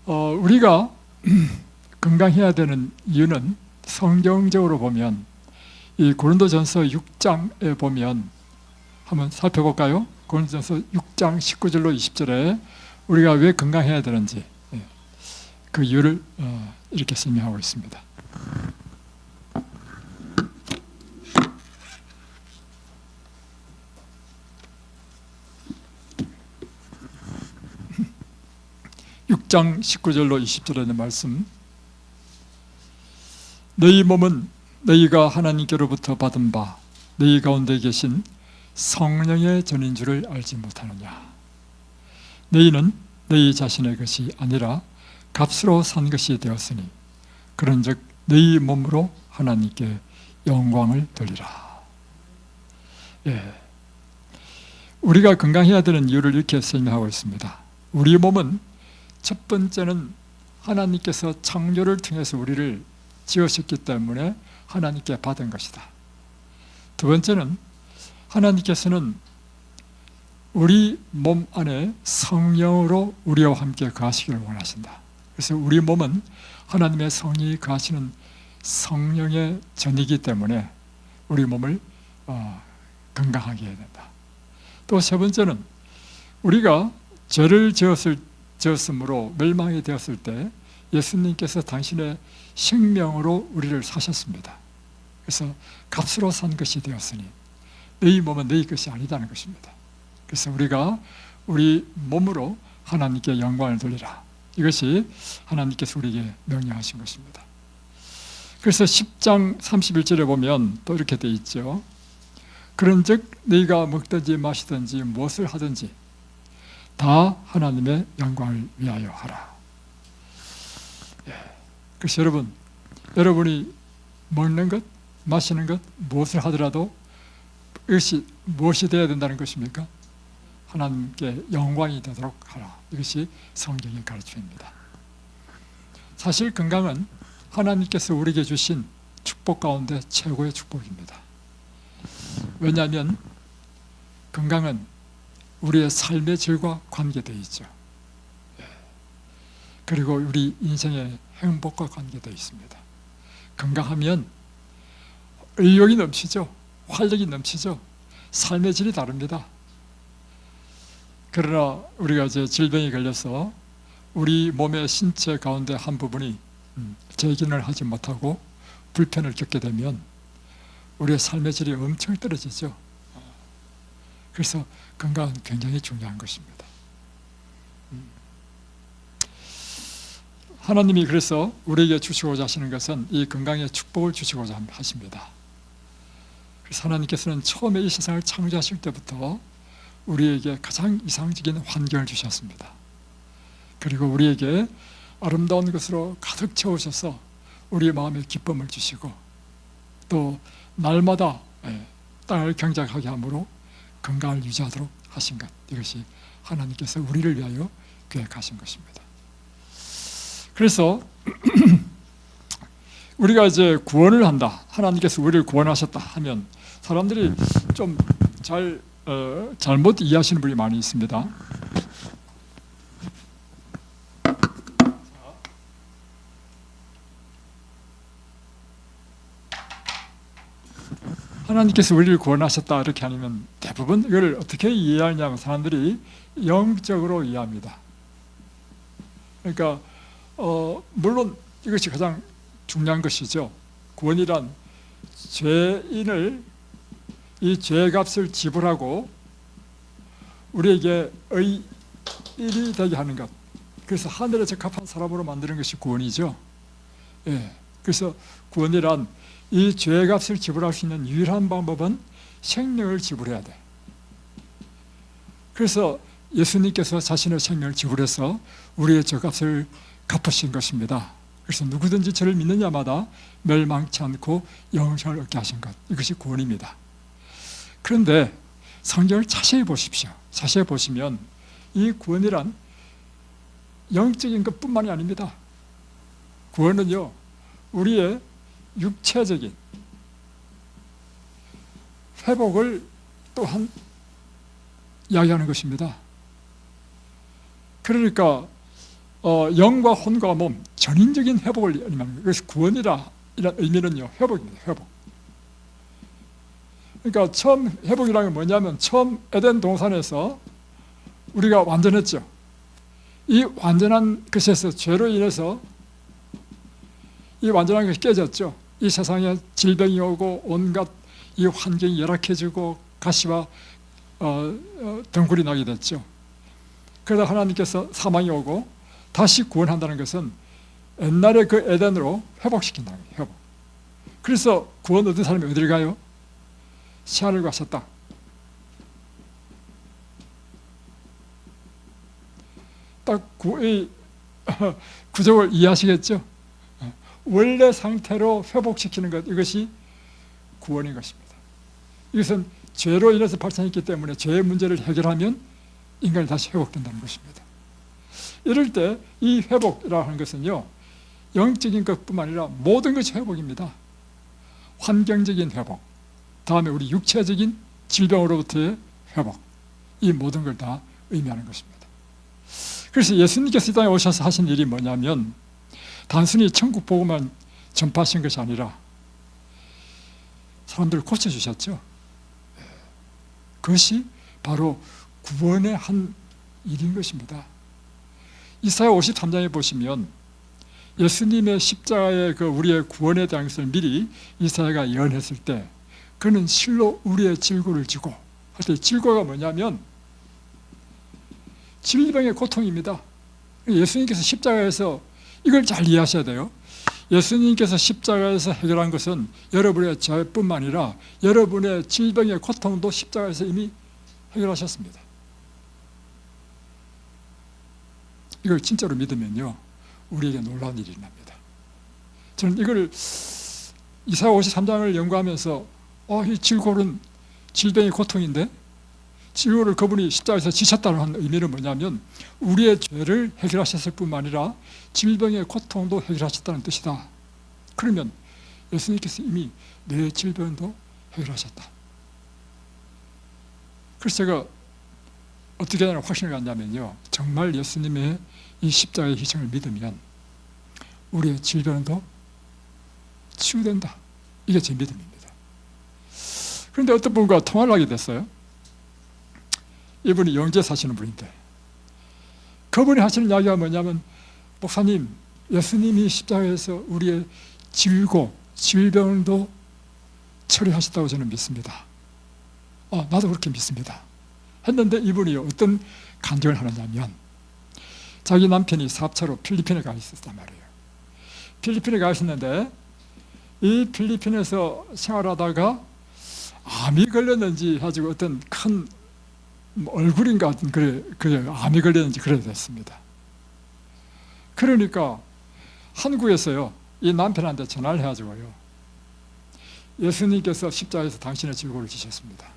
우리가 건강해야 되는 이유는 성경적으로 보면 이 고린도전서 6장에 보면 한번 살펴볼까요? 고린도전서 6장 19절로 20절에 우리가 왜 건강해야 되는지 그 이유를 이렇게 설명하고 있습니다. (6장 19절로 20절에 있는 말씀) 너희 몸은 너희가 하나님께로부터 받은 바 너희 가운데 계신 성령의 전인 줄을 알지 못하느냐. 너희는 너희 자신의 것이 아니라 값으로 산 것이 되었으니 그런즉 너희 몸으로 하나님께 영광을 돌리라. 우리가 건강해야 되는 이유를 이렇게 설명하고 있습니다. 우리 몸은 첫 번째는 하나님께서 창조를 통해서 우리를 지으셨기 때문에 하나님께 받은 것이다. 두 번째는 하나님께서는 우리 몸 안에 성령으로 우리와 함께 거하시기를 원하신다. 그래서 우리 몸은 하나님의 성령이 거하시는 성령의 전이기 때문에 우리 몸을 건강하게 해야 된다. 또 세 번째는 우리가 죄를 지었으므로 멸망이 되었을 때 예수님께서 당신의 생명으로 우리를 사셨습니다. 그래서 값으로 산 것이 되었으니 너희 몸은 너희 것이 아니다는 것입니다. 그래서 우리가 우리 몸으로 하나님께 영광을 돌리라. 이것이 하나님께서 우리에게 명령하신 것입니다. 그래서 10장 31절에 보면 또 이렇게 되어 있죠. 그런즉 너희가 먹든지 마시든지 무엇을 하든지 다 하나님의 영광을 위하여 하라. 그래서 여러분이 먹는 것, 마시는 것, 무엇을 하더라도 이것이 무엇이 되어야 된다는 것입니까? 하나님께 영광이 되도록 하라. 이것이 성경의 가르침입니다. 사실 건강은 하나님께서 우리에게 주신 축복 가운데 최고의 축복입니다. 왜냐하면 건강은 우리의 삶의 질과 관계되어 있죠. 그리고 우리 인생의 행복과 관계되어 있습니다. 건강하면 의욕이 넘치죠. 활력이 넘치죠. 삶의 질이 다릅니다. 그러나 우리가 이제 질병에 걸려서 우리 몸의 신체 가운데 한 부분이 재기능을 하지 못하고 불편을 겪게 되면 우리의 삶의 질이 엄청 떨어지죠. 그래서 건강은 굉장히 중요한 것입니다. 하나님이 그래서 우리에게 주시고자 하시는 것은 이 건강의 축복을 주시고자 하십니다. 그래서 하나님께서는 처음에 이 세상을 창조하실 때부터 우리에게 가장 이상적인 환경을 주셨습니다. 그리고 우리에게 아름다운 것으로 가득 채우셔서 우리의 마음에 기쁨을 주시고 또 날마다 땅을 경작하게 함으로 건강을 유지하도록 하신 것, 이것이 하나님께서 우리를 위하여 계획하신 것입니다. 그래서 우리가 이제 구원을 한다, 하나님께서 우리를 구원하셨다 하면 사람들이 좀 잘못 이해하시는 분이 많이 있습니다. 하나님께서 우리를 구원하셨다 이렇게 하면 대부분 이걸 어떻게 이해하냐면 사람들이 영적으로 이해합니다. 그러니까 물론 이것이 가장 중요한 것이죠. 구원이란 죄인을 이 죄값을 지불하고 우리에게 의인이 되게 하는 것, 그래서 하늘에 적합한 사람으로 만드는 것이 구원이죠. 그래서 구원이란 이 죄값을 지불할 수 있는 유일한 방법은 생명을 지불해야 돼. 그래서 예수님께서 자신의 생명을 지불해서 우리의 죄값을 갚으신 것입니다. 그래서 누구든지 저를 믿는 자마다 멸망치 않고 영생을 얻게 하신 것, 이것이 구원입니다. 그런데 성경을 자세히 보십시오. 자세히 보시면 이 구원이란 영적인 것뿐만이 아닙니다. 구원은요, 우리의 육체적인 회복을 또한 이야기하는 것입니다. 그러니까 영과 혼과 몸 전인적인 회복을 의미하는 거예요. 그래서 구원이라 이런 의미는요, 회복입니다. 회복. 그러니까 처음 회복이라는 게 뭐냐면 처음 에덴 동산에서 우리가 완전했죠. 이 완전한 것에서 죄로 인해서 이 완전한 것이 깨졌죠. 이 세상에 질병이 오고 온갖 이 환경이 열악해지고 가시와 덩굴이 나게 됐죠. 그러다 하나님께서 사망이 오고 다시 구원한다는 것은 옛날에 그 에덴으로 회복시킨다는 거예요. 회복. 그래서 구원 얻은 사람이 어디를 가요? 새하늘 가셨다. 딱 구조를 이해하시겠죠? 원래 상태로 회복시키는 것, 이것이 구원인 것입니다. 이것은 죄로 인해서 발생했기 때문에 죄의 문제를 해결하면 인간이 다시 회복된다는 것입니다. 이럴 때 이 회복이라고 하는 것은요, 영적인 것뿐만 아니라 모든 것이 회복입니다. 환경적인 회복, 다음에 우리 육체적인 질병으로부터의 회복, 이 모든 걸 다 의미하는 것입니다. 그래서 예수님께서 이 땅에 오셔서 하신 일이 뭐냐면 단순히 천국 복음만 전파하신 것이 아니라 사람들을 고쳐주셨죠. 그것이 바로 구원의 한 일인 것입니다. 이사야 53장에 보시면 예수님의 십자가의 그 우리의 구원에 대한 것을 미리 이사야가 예언했을 때 그는 실로 우리의 질고를 지고, 할 때 질고가 뭐냐면 질병의 고통입니다. 예수님께서 십자가에서 이걸 잘 이해하셔야 돼요. 예수님께서 십자가에서 해결한 것은 여러분의 죄뿐만 아니라 여러분의 질병의 고통도 십자가에서 이미 해결하셨습니다. 이걸 진짜로 믿으면요, 우리에게 놀라운 일이 납니다. 저는 이걸 이사야 53장을 연구하면서 이 질고는 질병의 고통인데 질고를 그분이 십자가에서 지셨다는 의미는 뭐냐면 우리의 죄를 해결하셨을 뿐만 아니라 질병의 고통도 해결하셨다는 뜻이다. 그러면 예수님께서 이미 내 질병도 해결하셨다. 그래서 제가 어떻게 하나 확신을 갖냐면요, 정말 예수님의 이 십자가의 희생을 믿으면 우리의 질병도 치유된다. 이게 제 믿음입니다. 그런데 어떤 분과 통화를 하게 됐어요. 이분이 영주에 사시는 분인데 그분이 하시는 이야기가 뭐냐면, 목사님, 예수님이 십자가에서 우리의 질고, 질병도 처리하셨다고 저는 믿습니다. 나도 그렇게 믿습니다. 했는데 이분이 어떤 간증을 하느냐면 자기 남편이 사업차로 필리핀에 가 있었단 말이에요. 필리핀에 가 있었는데 이 필리핀에서 생활하다가 암이 걸렸는지 가지고 어떤 큰 얼굴인가 같은 그래 암이 걸렸는지 그래 됐습니다. 그러니까 한국에서요, 이 남편한테 전화를 해가지고요, 예수님께서 십자가에서 당신의 질고를 지셨습니다.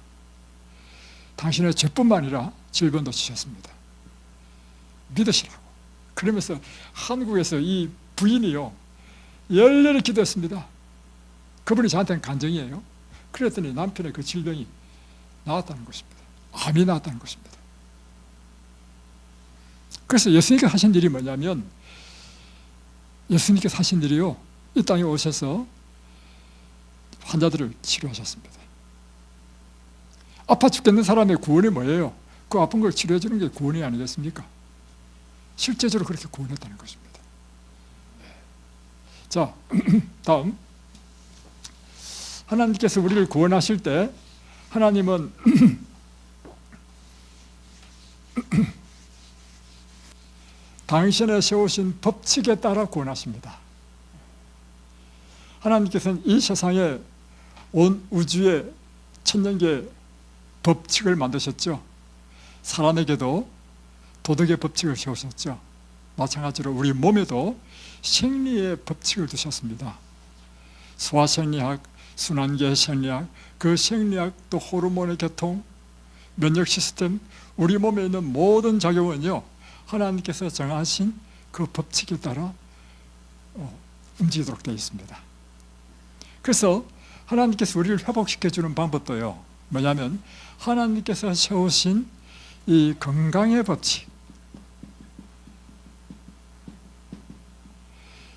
당신의 죄뿐만 아니라 질병도 지셨습니다. 믿으시라고. 그러면서 한국에서 이 부인이요, 열렬히 기도했습니다. 그분이 저한테는 간증이에요. 그랬더니 남편의 그 질병이 나았다는 것입니다. 암이 나았다는 것입니다. 그래서 예수님께서 하신 일이 뭐냐면, 예수님께서 하신 일이요, 이 땅에 오셔서 환자들을 치료하셨습니다. 아파 죽겠는 사람의 구원이 뭐예요? 그 아픈 걸 치료해 주는 게 구원이 아니겠습니까? 실제적으로 그렇게 구원했다는 것입니다. 자, 다음, 하나님께서 우리를 구원하실 때 하나님은 당신의 세우신 법칙에 따라 구원하십니다. 하나님께서는 이 세상에 온 우주의 천년계 법칙을 만드셨죠. 사람에게도 도덕의 법칙을 세우셨죠. 마찬가지로 우리 몸에도 생리의 법칙을 두셨습니다. 소화생리학, 순환계 생리학, 그 생리학 또 호르몬의 교통, 면역 시스템, 우리 몸에 있는 모든 작용은요, 하나님께서 정하신 그 법칙에 따라 움직이도록 되어 있습니다. 그래서 하나님께서 우리를 회복시켜주는 방법도요, 뭐냐면 하나님께서 세우신 이 건강의 법칙,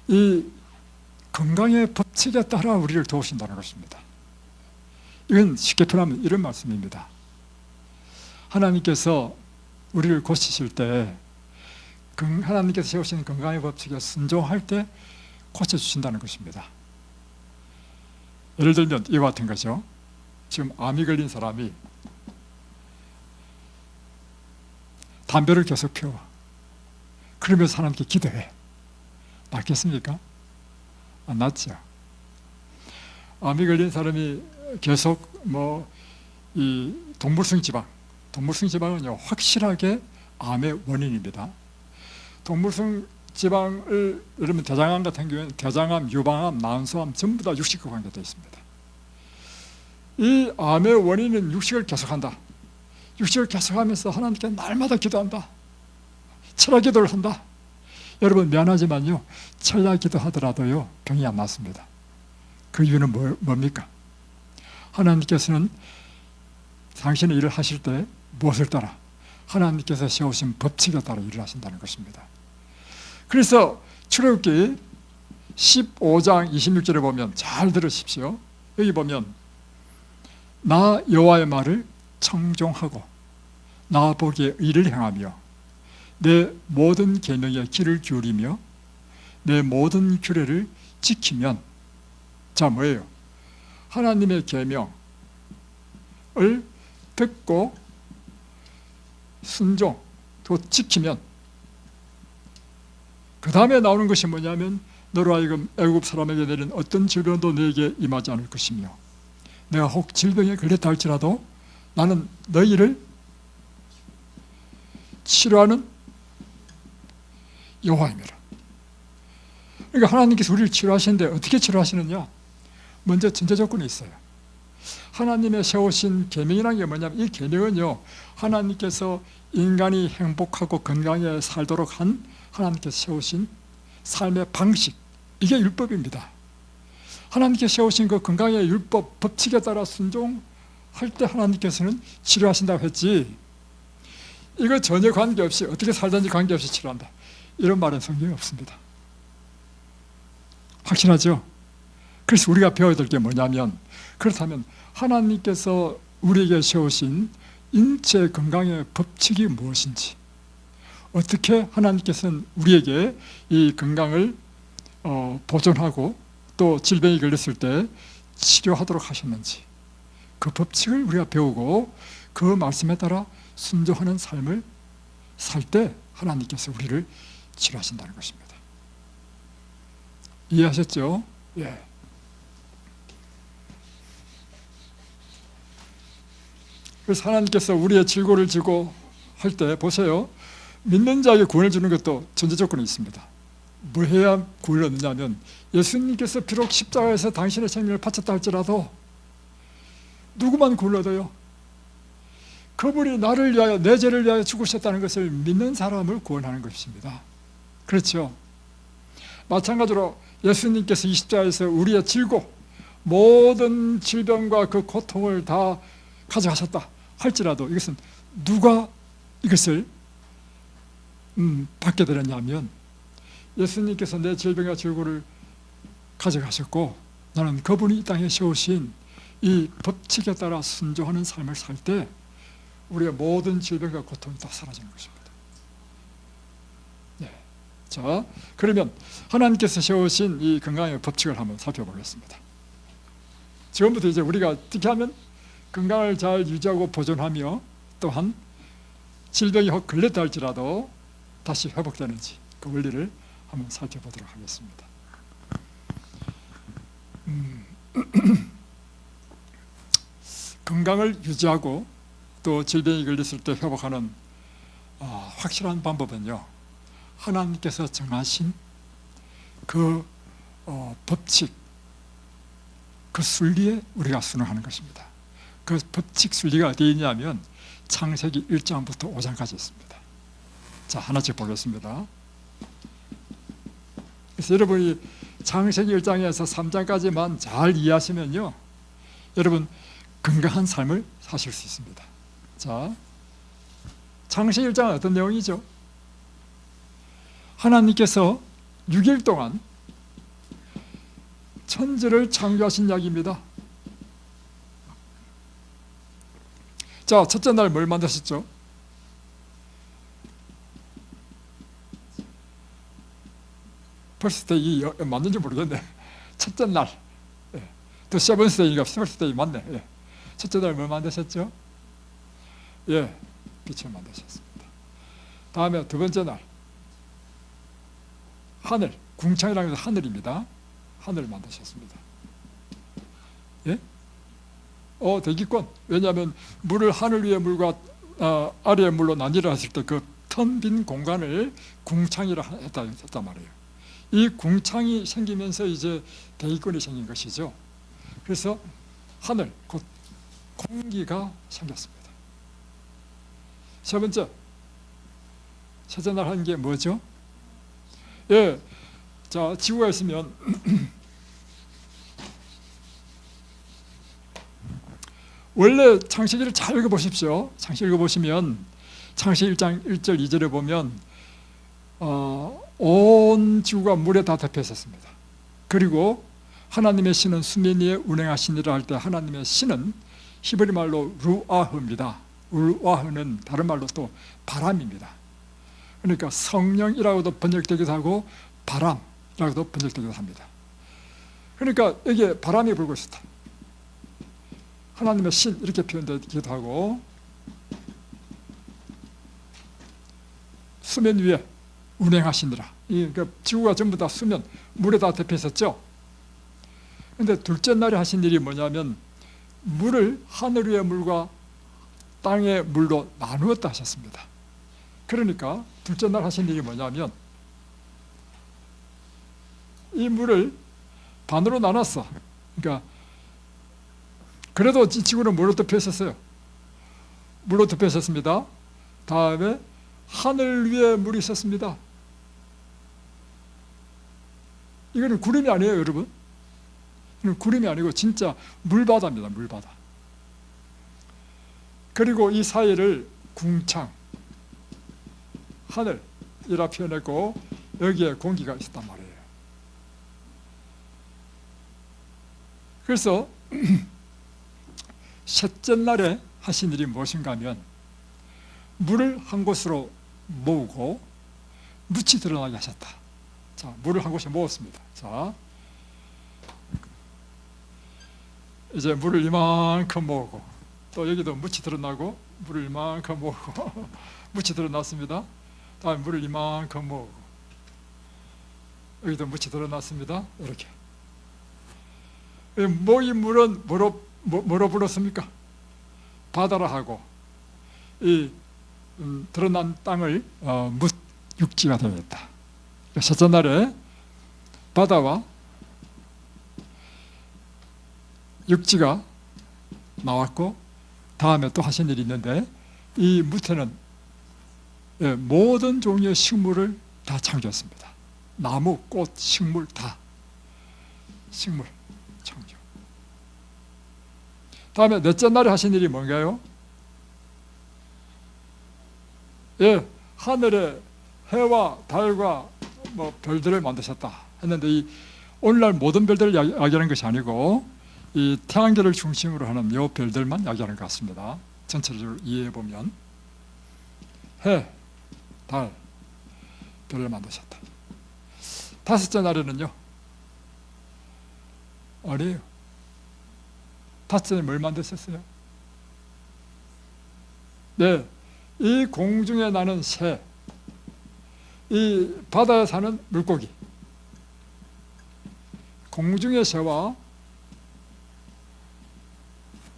이 건강의 법칙에 따라 우리를 도우신다는 것입니다. 이건 쉽게 표현하면 이런 말씀입니다. 하나님께서 우리를 고치실 때 하나님께서 세우신 건강의 법칙에 순종할 때 고쳐주신다는 것입니다. 예를 들면 이와 같은 거죠. 지금 암이 걸린 사람이 담배를 계속 피워. 그러면서 하나님께 기도해. 낫겠습니까? 안 낫죠. 암이 걸린 사람이 계속 이 동물성 지방은요 확실하게 암의 원인입니다. 동물성 지방을 여러분 대장암 같은 경우에는 대장암, 유방암, 난소암 전부 다 육식과 관계되어 있습니다. 이 암의 원인은 육식을 계속한다. 육식을 계속하면서 하나님께 날마다 기도한다. 철야 기도를 한다. 여러분 미안하지만요 철야 기도하더라도요 병이 안 낫습니다. 그 이유는 뭡니까? 하나님께서는 당신의 일을 하실 때 무엇을 따라? 하나님께서 세우신 법칙에 따라 일을 하신다는 것입니다. 그래서 출애굽기 15장 26절에 보면 잘 들으십시오. 여기 보면 나 여호와의 말을 청종하고 나 보기에 의를 행하며 내 모든 계명에 귀를 기울이며 내 모든 규례를 지키면, 자 뭐예요? 하나님의 계명을 듣고 순종 또 지키면 그 다음에 나오는 것이 뭐냐면 너로 하여금 애굽 사람에게 내린 어떤 질병도 너에게 임하지 않을 것이며 내가 혹 질병에 걸렸다 할지라도 나는 너희를 치료하는 여호와입니다. 그러니까 하나님께서 우리를 치료하시는데 어떻게 치료하시느냐? 먼저 전제 조건이 있어요. 하나님의 세우신 계명이라는 게 뭐냐면 이 계명은요 하나님께서 인간이 행복하고 건강하게 살도록 한 하나님께서 세우신 삶의 방식, 이게 율법입니다. 하나님께서 세우신 그 건강의 율법, 법칙에 따라 순종할 때 하나님께서는 치료하신다고 했지, 이거 전혀 관계없이 어떻게 살든지 관계없이 치료한다, 이런 말은 성경에 없습니다. 확실하죠? 그래서 우리가 배워야 될 게 뭐냐면, 그렇다면 하나님께서 우리에게 세우신 인체 건강의 법칙이 무엇인지, 어떻게 하나님께서는 우리에게 이 건강을 보존하고 또 질병이 걸렸을 때 치료하도록 하셨는지, 그 법칙을 우리가 배우고 그 말씀에 따라 순종하는 삶을 살 때 하나님께서 우리를 치료하신다는 것입니다. 이해하셨죠? 예. 그래서 하나님께서 우리의 질고를 지고 할 때 보세요. 믿는 자에게 구원을 주는 것도 전제 조건이 있습니다. 뭐 해야 구원을 얻느냐면 예수님께서 비록 십자가에서 당신의 생명을 바쳤다 할지라도 누구만 구원을 얻어요? 그분이 나를 위하여 내 죄를 위하여 죽으셨다는 것을 믿는 사람을 구원하는 것입니다. 그렇죠? 마찬가지로 예수님께서 이 십자가에서 우리의 질고 모든 질병과 그 고통을 다 가져가셨다 할지라도 이것은 누가 이것을 받게 되느냐면 예수님께서 내 질병과 질고를 가져가셨고 나는 그분이 이 땅에 세우신 이 법칙에 따라 순종하는 삶을 살 때 우리의 모든 질병과 고통이 다 사라지는 것입니다. 네. 자, 그러면 하나님께서 세우신 이 건강의 법칙을 한번 살펴보겠습니다. 지금부터 이제 우리가 어떻게 하면 건강을 잘 유지하고 보존하며 또한 질병이 혹 걸렸다 할지라도 다시 회복되는지 그 원리를 한번 살펴보도록 하겠습니다. 건강을 유지하고 또 질병이 걸렸을 때 회복하는 확실한 방법은요, 하나님께서 정하신 그 법칙, 그 순리에 우리가 순응하는 것입니다. 그 법칙 순리가 어디에 있냐면 창세기 1장부터 5장까지 있습니다. 자, 하나씩 보겠습니다. 그래서 여러분이 창세기 1장에서 3장까지만 잘 이해하시면요, 여러분 건강한 삶을 사실 수 있습니다. 자, 창세기 1장은 어떤 내용이죠? 하나님께서 6일 동안 천지를 창조하신 이야기입니다. 자, 첫째 날 뭘 만드셨죠? 퍼스트데이 맞는지 모르겠네. 첫째 날, 또 세븐스데이가 퍼스트데이 맞네. 예. 첫째 날 뭘 만드셨죠? 예, 빛을 만드셨습니다. 다음에 두 번째 날, 하늘, 궁창이라는 것은 하늘입니다. 하늘을 만드셨습니다. 예? 대기권. 왜냐하면 물을 하늘 위의 물과 아래의 물로 나뉘라 했을 때 그 텅 빈 공간을 궁창이라 했단 말이에요. 이 궁창이 생기면서 이제 대기권이 생긴 것이죠. 그래서 하늘, 곧 공기가 생겼습니다. 세 번째, 첫째 날 한 게 뭐죠? 예, 자, 지구가 있으면 원래 창세기를 잘 읽어보십시오. 창세기 읽어보시면 창세기 1장 1절 2절에 보면 온 지구가 물에 다 덮여 있었습니다. 그리고 하나님의 신은 수면 위에 운행하시니라 할 때 하나님의 신은 히브리 말로 루아흐입니다. 루아흐는 다른 말로 또 바람입니다. 그러니까 성령이라고도 번역되기도 하고 바람이라고도 번역되기도 합니다. 그러니까 여기에 바람이 불고 있었다. 하나님의 신 이렇게 표현되기도 하고 수면 위에 운행하시니라. 그러니까 지구가 전부 다 수면, 물에 다 덮여 있었죠. 그런데 둘째 날에 하신 일이 뭐냐면 물을 하늘 위의 물과 땅의 물로 나누었다 하셨습니다. 그러니까 둘째 날 하신 일이 뭐냐면 이 물을 반으로 나눴어. 그러니까 그래도 지구는 물로 덮여 있었어요. 물로 덮여 있었습니다. 다음에 하늘 위에 물이 있었습니다. 이거는 구름이 아니에요, 여러분. 이건 구름이 아니고 진짜 물바다입니다, 물바다. 그리고 이 사이를 궁창, 하늘이라 표현했고 여기에 공기가 있었단 말이에요. 그래서 셋째 날에 하신 일이 무엇인가 하면 물을 한 곳으로 모으고 묻이 드러나게 하셨다. 자, 물을 한 곳에 모았습니다. 자, 이제 물을 이만큼 모으고 또 여기도 묻이 드러나고 물을 이만큼 모으고 묻이 드러났습니다. 다음에 물을 이만큼 모으고 여기도 묻이 드러났습니다. 이렇게 모인 물은 뭐로 불렀습니까? 바다라 하고 이 드러난 땅을 묻 육지가 되었다. 첫째 날에 바다와 육지가 나왔고 다음에 또 하신 일이 있는데 이 묻에는 모든 종류의 식물을 다 창조했습니다. 나무, 꽃, 식물 다 식물 창조. 다음에 넷째 날에 하신 일이 뭔가요? 예, 하늘에 해와 달과 별들을 만드셨다 했는데 이 오늘날 모든 별들을 이야기하는 것이 아니고 이 태양계를 중심으로 하는 요 별들만 이야기하는 것 같습니다. 전체적으로 이해해 보면 해, 달, 별을 만드셨다. 다섯째 날에는요, 아니에요. 다섯째 날에 뭘 만드셨어요? 네, 이 공중에 나는 새, 이 바다에 사는 물고기, 공중의 새와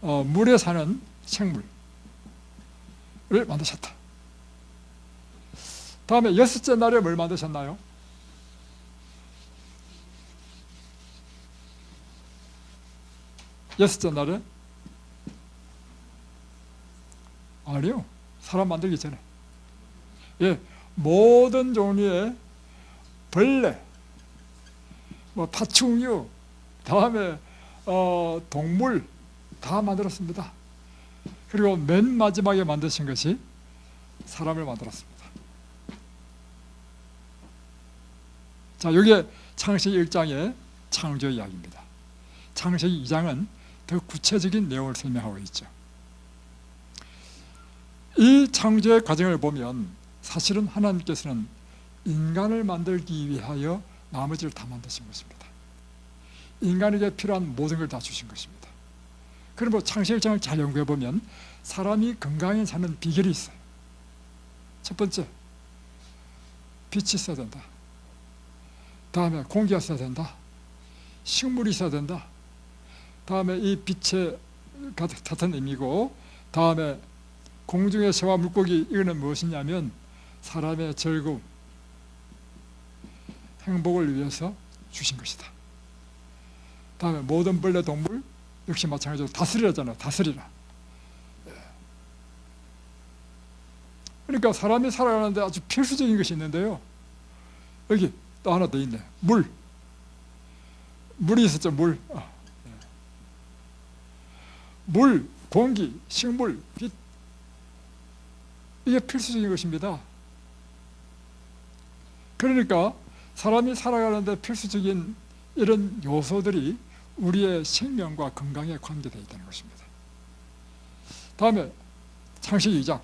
물에 사는 생물을 만드셨다. 다음에 여섯째 날에 뭘 만드셨나요? 여섯째 날에? 아니요, 사람 만들기 전에. 예, 모든 종류의 벌레, 파충류, 다음에 동물 다 만들었습니다. 그리고 맨 마지막에 만드신 것이 사람을 만들었습니다. 자, 여기에 창세기 1장에 창조 이야기입니다. 창세기 2장은 더 구체적인 내용을 설명하고 있죠. 이 창조의 과정을 보면 사실은 하나님께서는 인간을 만들기 위하여 나머지를 다 만드신 것입니다. 인간에게 필요한 모든 걸 다 주신 것입니다. 그러므로 창세기 1장을 잘 연구해 보면 사람이 건강히 사는 비결이 있어요. 첫 번째, 빛이 있어야 된다. 다음에 공기가 있어야 된다. 식물이 있어야 된다. 다음에 이 빛의 같은 의미고, 다음에 공중의 새와 물고기, 이거는 무엇이냐면 사람의 즐거움, 행복을 위해서 주신 것이다. 다음에 모든 벌레, 동물 역시 마찬가지로 다스리라잖아요. 다스리라. 그러니까 사람이 살아가는데 아주 필수적인 것이 있는데요, 여기 또 하나 더 있네. 물이 있었죠. 물, 공기, 식물, 빛, 이게 필수적인 것입니다. 그러니까 사람이 살아가는데 필수적인 이런 요소들이 우리의 생명과 건강에 관계되어 있다는 것입니다. 다음에 창세기 2장.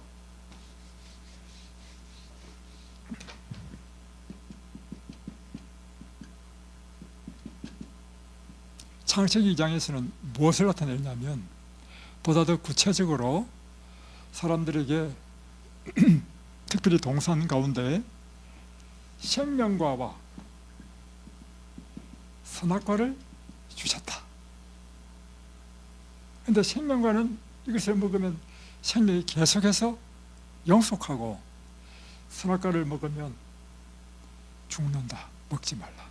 창세기 2장에서는 무엇을 나타내냐면 보다 더 구체적으로 사람들에게 특별히 동산 가운데 생명과와 선악과를 주셨다. 그런데 생명과는 이것을 먹으면 생명이 계속해서 영속하고, 선악과를 먹으면 죽는다. 먹지 말라.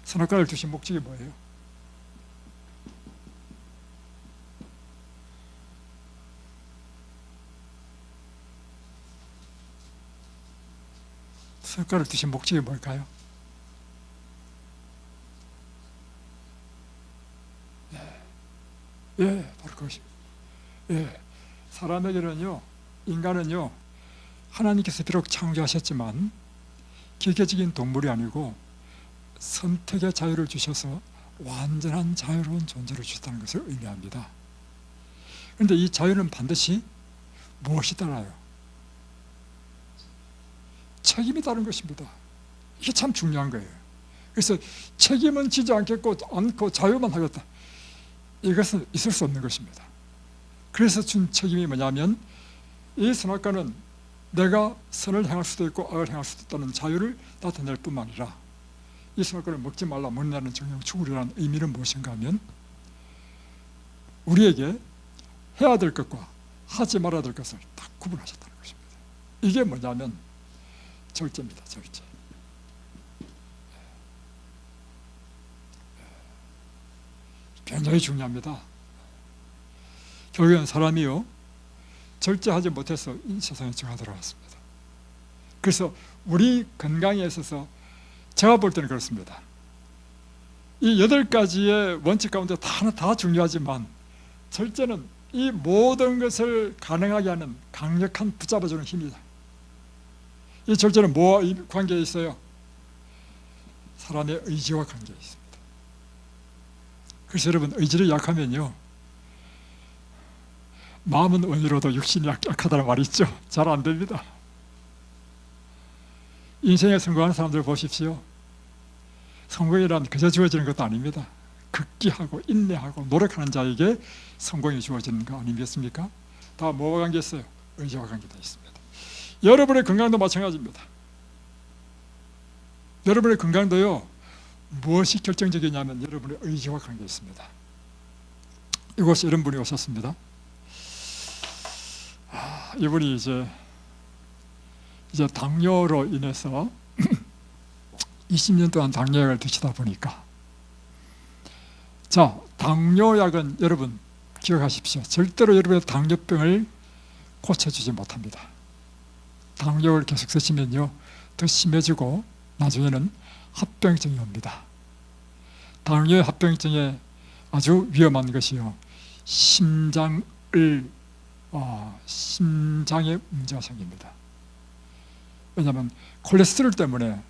선악과를 주신 목적이 뭐예요? 선악과를 주신 목적이 뭘까요? 바로 그것입니다. 사람에게는요, 인간은요, 하나님께서 비록 창조하셨지만 기계적인 동물이 아니고 선택의 자유를 주셔서 완전한 자유로운 존재를 주셨다는 것을 의미합니다. 그런데 이 자유는 반드시 무엇이 따라요? 책임이 따른 것입니다. 이게 참 중요한 거예요. 그래서 책임은 지지 않고 자유만 하겠다, 이것은 있을 수 없는 것입니다. 그래서 준 책임이 뭐냐면, 이 선악과는 내가 선을 행할 수도 있고 악을 행할 수도 있다는 자유를 나타낼 뿐만 아니라, 이 선악과를 먹지 말라, 먹는다는 정령 죽으리라는 의미는 무엇인가 하면 우리에게 해야 될 것과 하지 말아야 될 것을 다 구분하셨다는 것입니다. 이게 뭐냐면 절제입니다. 절제. 굉장히 중요합니다. 결국엔 사람이요, 절제하지 못해서 이 세상에 죄가 들어왔습니다. 그래서 우리 건강에 있어서 제가 볼 때는 그렇습니다. 이 8가지의 원칙 가운데 다 중요하지만 절제는 이 모든 것을 가능하게 하는 강력한 붙잡아주는 힘이다. 이 절제는 뭐와 관계에 있어요? 사람의 의지와 관계에 있습니다. 그래서 여러분, 의지를 약하면요, 마음은 원이로도 육신이 약하다는 말이 있죠. 잘 안 됩니다. 인생에 성공하는 사람들 보십시오. 성공이란 그저 주어지는 것도 아닙니다. 극기하고 인내하고 노력하는 자에게 성공이 주어지는 거 아니겠습니까? 다 뭐와 관계 있어요? 의지와 관계되어 있습니다. 여러분의 건강도 마찬가지입니다. 여러분의 건강도요, 무엇이 결정적이냐면 여러분의 의지와 관계 있습니다. 이곳에 이런 분이 오셨습니다. 이분이 이제 당뇨로 인해서 20년 동안 당뇨약을 드시다 보니까, 자, 당뇨약은 여러분 기억하십시오. 절대로 여러분의 당뇨병을 고쳐주지 못합니다. 당뇨를 계속 쓰시면요, 더 심해지고 나중에는 합병증이 옵니다. 당뇨의 합병증에 아주 위험한 것이요, 심장에 문제가 생깁니다. 왜냐하면 콜레스테롤 때문에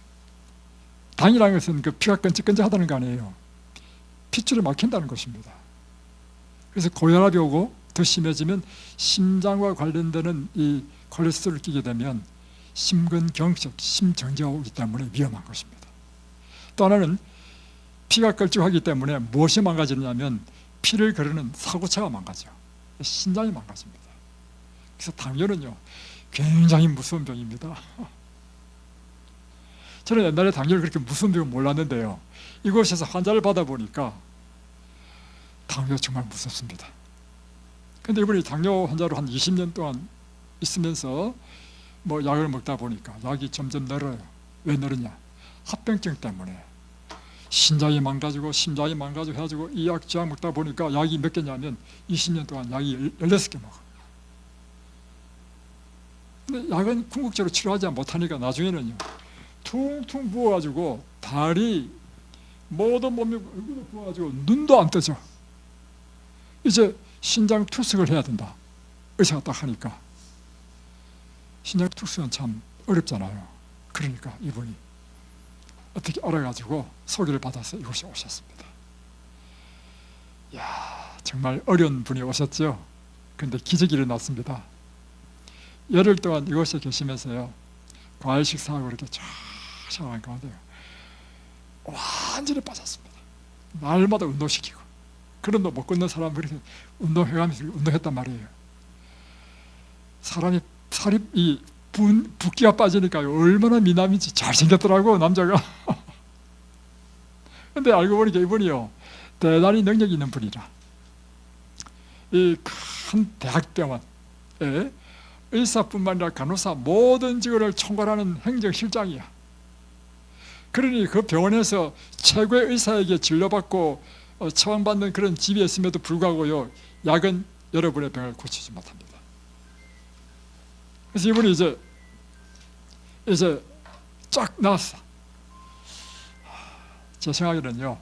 당이라는 것은 그 피가 끈적끈적하다는 거 아니에요. 핏줄이 막힌다는 것입니다. 그래서 고혈압이 오고 더 심해지면 심장과 관련되는 이 콜레스테롤을 끼게 되면 심근경색, 심정지가 오기 때문에 위험한 것입니다. 또 하나는 피가 걸쭉하기 때문에 무엇이 망가지냐면 피를 거르는 사고차가 망가져. 신장이 망가집니다. 그래서 당뇨는요 굉장히 무서운 병입니다. 저는 옛날에 당뇨를 그렇게 무서운 병을 몰랐는데요, 이곳에서 환자를 받아보니까 당뇨 정말 무섭습니다. 근데 이분이 당뇨 환자로 한 20년 동안 있으면서 뭐 약을 먹다 보니까 약이 점점 늘어요. 왜 늘었냐? 합병증 때문에 신장이 망가지고 심장이 망가지고 해가지고 이 약 저 약 먹다 보니까 약이 몇 개냐면 20년 동안 약이 16개 먹어. 근데 약은 궁극적으로 치료하지 못하니까 나중에는요 퉁퉁 부어가지고 다리 모든 몸이 부어가지고 눈도 안 뜨죠. 이제 신장 투석을 해야 된다, 의사가 딱 하니까. 신장 투석은 참 어렵잖아요. 그러니까 이분이 어떻게 알아가지고 소개를 받아서 이곳에 오셨습니다. 이야, 정말 어려운 분이 오셨죠. 그런데 기적이 일어났습니다. 열흘 동안 이곳에 계시면서요 과일 식사하고 이렇게 쫙 생활한 가운데 완전히 빠졌습니다. 날마다 운동시키고. 그런데 못 걷는 사람 그렇게 운동해가면서 운동했단 말이에요. 사람이 살이 이 붓기가 빠지니까요 얼마나 미남인지 잘생겼더라고, 남자가. 근데 알고 보니까 이분이요 대단히 능력이 있는 분이라 이 큰 대학병원에 의사뿐만 아니라 간호사 모든 직원을 총괄하는 행정실장이야. 그러니 그 병원에서 최고의 의사에게 진료받고 처방받는 그런 집이 있음에도 불구하고요 약은 여러분의 병을 고치지 못합니다. 그래서 이분이 이제 쫙 나왔어. 제 생각에는요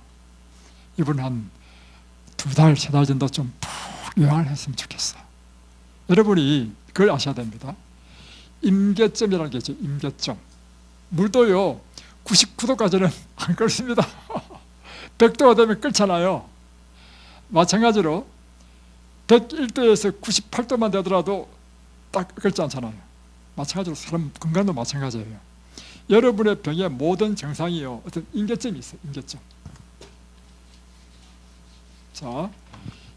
이분 한 2달, 3달 정도 좀 푹 요양을 했으면 좋겠어. 여러분이 그걸 아셔야 됩니다. 임계점이라는 게 있죠. 임계점. 물도요 99도까지는 안 끓습니다. 100도가 되면 끓잖아요. 마찬가지로 101도에서 98도만 되더라도 딱 끓지 않잖아요. 마찬가지로 사람 건강도 마찬가지예요. 여러분의 병의 모든 증상이요 어떤 임계점이 있어요. 임계점. 자,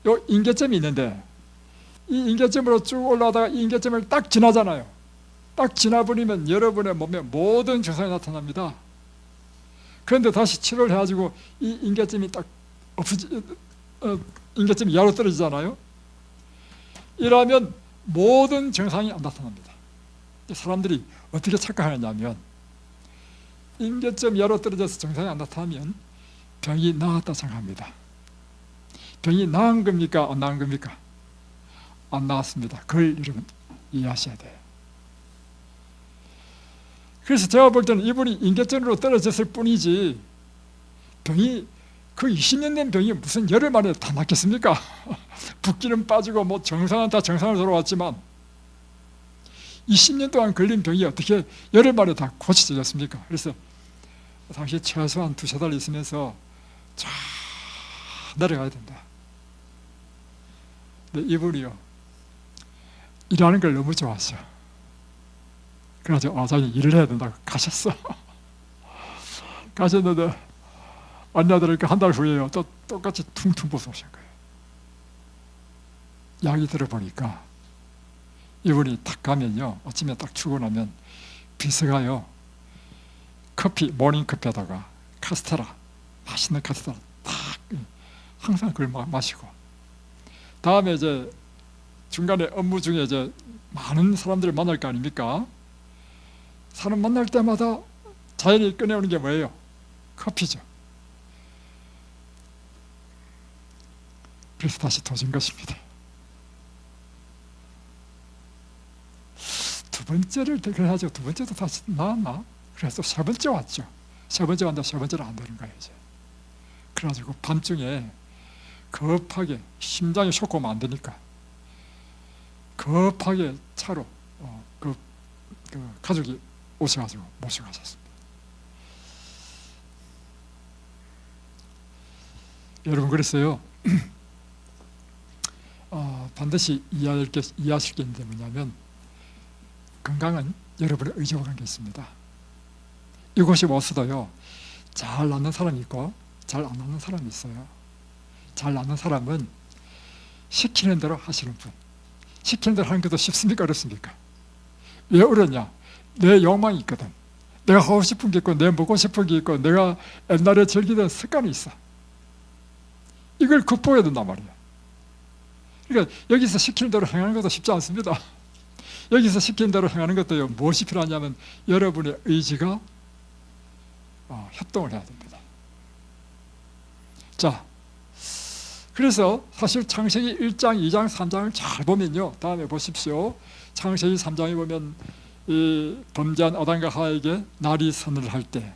요 임계점이 있는데 이 임계점으로 쭉 올라가다가 이 임계점을 딱 지나잖아요. 딱 지나버리면 여러분의 몸에 모든 증상이 나타납니다. 그런데 다시 치료를 해가지고 이 임계점이 딱 임계점이 이하로 떨어지잖아요. 이러면 모든 증상이 안 나타납니다. 사람들이 어떻게 착각하느냐면 임계점 이하로 떨어져서 증상이 안 나타나면 병이 나았다 생각합니다. 병이 나은 겁니까? 안 나은 겁니까? 안 나았습니다. 그걸 여러분 이해하셔야 돼요. 그래서 제가 볼 때는 이분이 임계점으로 떨어졌을 뿐이지 병이 그 20년 된 병이 무슨 열흘 만에 다 낫겠습니까? 붓기는 빠지고 뭐 정상은 다 정상으로 돌아왔지만 20년 동안 걸린 병이 어떻게 열흘 만에 다 고쳐졌습니까? 그래서 당시 최소한 2-3달 있으면서 쫙 내려가야 된다. 근데 이분이요 일하는 걸 너무 좋아하셔. 그래가지고 자기 일을 해야 된다고 가셨어. 가셨는데 안나들으니까 한 달 후에요 또 똑같이 퉁퉁 부서오신 거예요. 약이 들어보니까 이분이 딱 가면요 아침에 딱 출근하면 비서가요 커피, 모닝커피에다가 카스테라, 맛있는 카스테라 딱 항상 그걸 마시고, 다음에 이제 중간에 업무 중에 이제 많은 사람들을 만날 거 아닙니까? 사람 만날 때마다 자연히 꺼내오는 게 뭐예요? 커피죠. 그래서 다시 도진 것입니다. 두 번째를 그래가지고 두 번째도 다시 나왔나? 그래서 세 번째 왔죠. 세 번째 왔는데 세 번째는 안 되는 거예요 이제. 그래가지고 밤중에 급하게 심장이 쇼크 오면 안 되니까 급하게 차로 그 가족이 오셔가지고 모셔가셨습니다. 여러분 그랬어요. 반드시 이해하실 게 있는데 뭐냐면 건강은 여러분의 의지와 관계 있습니다. 이곳이 없어도요 잘 낫는 사람이 있고 잘 안 낫는 사람이 있어요. 잘 낫는 사람은 시키는 대로 하시는 분. 시키는 대로 하는 것도 쉽습니까 어렵습니까? 왜 어렵냐? 내 욕망이 있거든. 내가 하고 싶은 게 있고 내가 먹고 싶은 게 있고 내가 옛날에 즐기던 습관이 있어. 이걸 극복해야 된단 말이야. 그러니까 여기서 시키는 대로 행하는 것도 쉽지 않습니다. 여기서 시키는 대로 행하는 것도요 무엇이 필요하냐면 여러분의 의지가 협동을 해야 됩니다. 자, 그래서 사실 창세기 1장, 2장, 3장을 잘 보면요 다음에 보십시오. 창세기 3장에 보면 이 범죄한 아담과 하와에게 날이 서늘을 할 때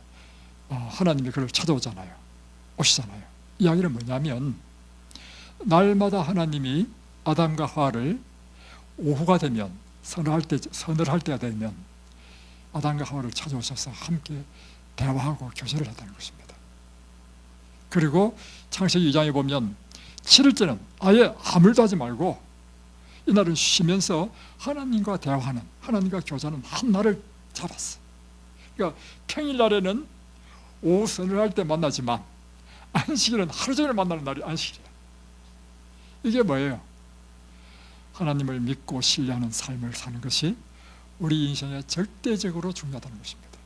하나님이 그를 찾아오잖아요. 오시잖아요. 이야기는 뭐냐면 날마다 하나님이 아담과 하와를 오후가 되면 서늘할 때가 되면 아담과 하와를 찾아오셔서 함께 대화하고 교제를 했다는 것입니다. 그리고 창세기 2장에 보면 7일째는 아예 아무 일도 하지 말고 이날은 쉬면서 하나님과 대화하는, 하나님과 교제하는 한 날을 잡았어. 그러니까 평일날에는 오후 서늘할 때 만나지만 안식일은 하루 종일 만나는 날이 안식일이야. 이게 뭐예요? 하나님을 믿고 신뢰하는 삶을 사는 것이 우리 인생에 절대적으로 중요하다는 것입니다.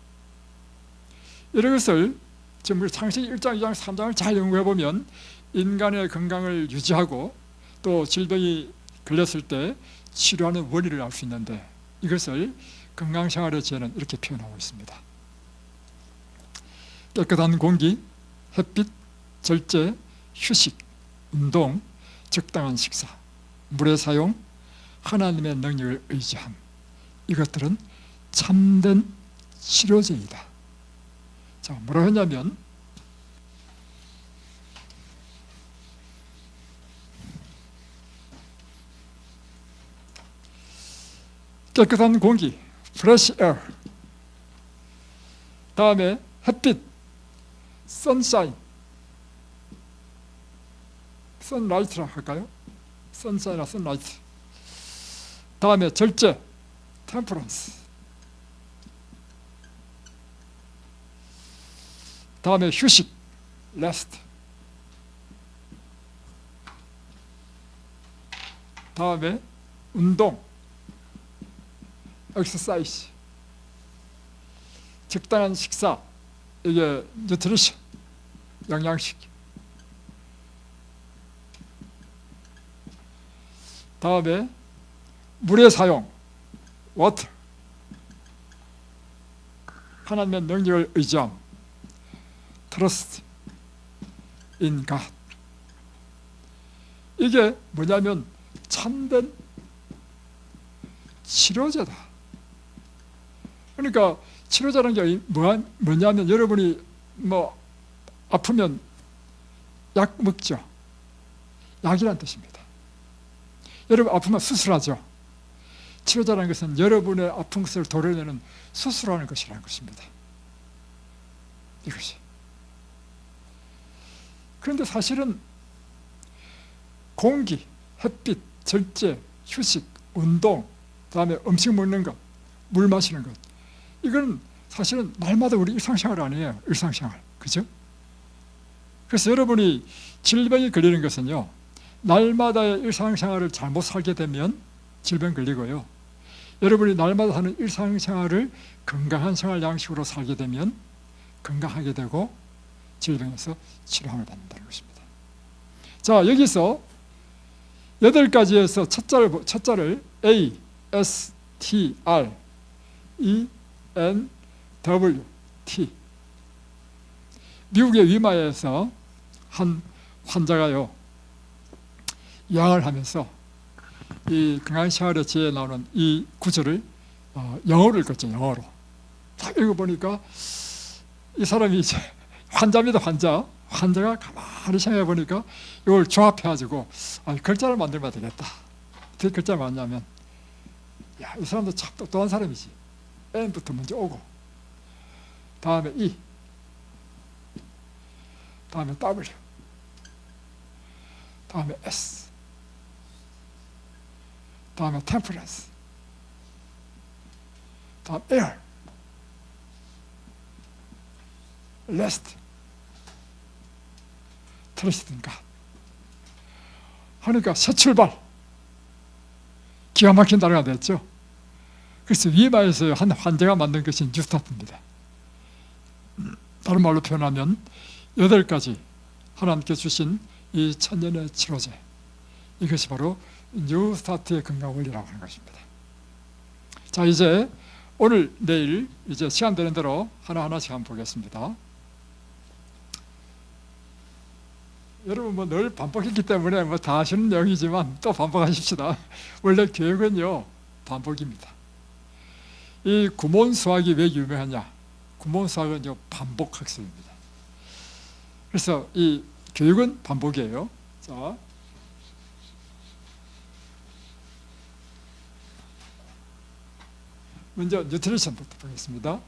이런 것을 지금 우리 창세기 1장, 2장, 3장을 잘 연구해 보면 인간의 건강을 유지하고 또 질병이 걸렸을 때 치료하는 원리를 알 수 있는데 이것을 건강생활의 지혜는 이렇게 표현하고 있습니다. 깨끗한 공기, 햇빛, 절제, 휴식, 운동, 적당한 식사, 물의 사용, 하나님의 능력을 의지함, 이것들은 참된 치료제이다. 자, 뭐라 했냐면 깨끗한 공기, fresh air, 다음에 햇빛, sunshine, sunlight라 할까요? sunshine이나 sunlight. 다음에 절제, temperance. 다음에 휴식, rest. 다음에 운동, exercise. 적당한 식사, 이게 nutrition, 영양식. 다음에 물의 사용, water. 하나님의 능력을 의지함, trust in God. 이게 뭐냐면 참된 치료제다. 그러니까 치료제라는 게 뭐냐면 여러분이 아프면 약 먹죠. 약이란 뜻입니다. 여러분 아프면 수술하죠. 치료제라는 것은 여러분의 아픈 것을 도려내는 수술하는 것이라는 것입니다. 이것이. 그런데 사실은 공기, 햇빛, 절제, 휴식, 운동, 다음에 음식 먹는 것, 물 마시는 것, 이건 사실은 날마다 우리 일상생활 아니에요. 일상생활. 그죠? 그래서 여러분이 질병이 걸리는 것은요, 날마다의 일상생활을 잘못 살게 되면 질병 걸리고요, 여러분이 날마다 하는 일상생활을 건강한 생활 양식으로 살게 되면 건강하게 되고 질병에서 치료함을 받는다는 것입니다. 자, 여기서 8가지에서 첫 자를 A, S, T, R, E, N, W, T. 미국의 위마에서 한 환자가요, 요양을 하면서 이 건강생활의 지혜에 나오는 이 구절을 영어로 읽었죠. 영어로 딱 읽어보니까 이 사람이 이제 환자입니다. 환자가 가만히 생각해 보니까 이걸 조합해가지고 글자를 만들면 되겠다. 어떻게 글자를 만들냐면, 야, 이 사람도 참 똑똑한 사람이지. N부터 먼저 오고, 다음에 E, 다음에 W, 다음에 S, 다음에 temperance, 다음 air, rest, trust in God. 하니까 새 출발, 기가 막힌 단어가 됐죠. 그래서 위마에서 한 환자가 만든 것이 뉴스타트입니다. 다른 말로 표현하면 8가지 하나님께 주신 이 천년의 치료제, 이것이 바로 뉴스타트의 건강 원리라고 하는 것입니다. 자, 이제 오늘 내일 이제 시간 되는 대로 하나하나씩 한번 보겠습니다. 여러분 뭐 늘 반복했기 때문에 뭐 다 아시는 내용이지만 또 반복하십시다. 원래 교육은요 반복입니다. 이 구몬 수학이 왜 유명하냐? 구몬 수학은요 반복 학습입니다. 그래서 이 교육은 반복이에요. 자, 먼저 뉴트리션부터 보겠습니다.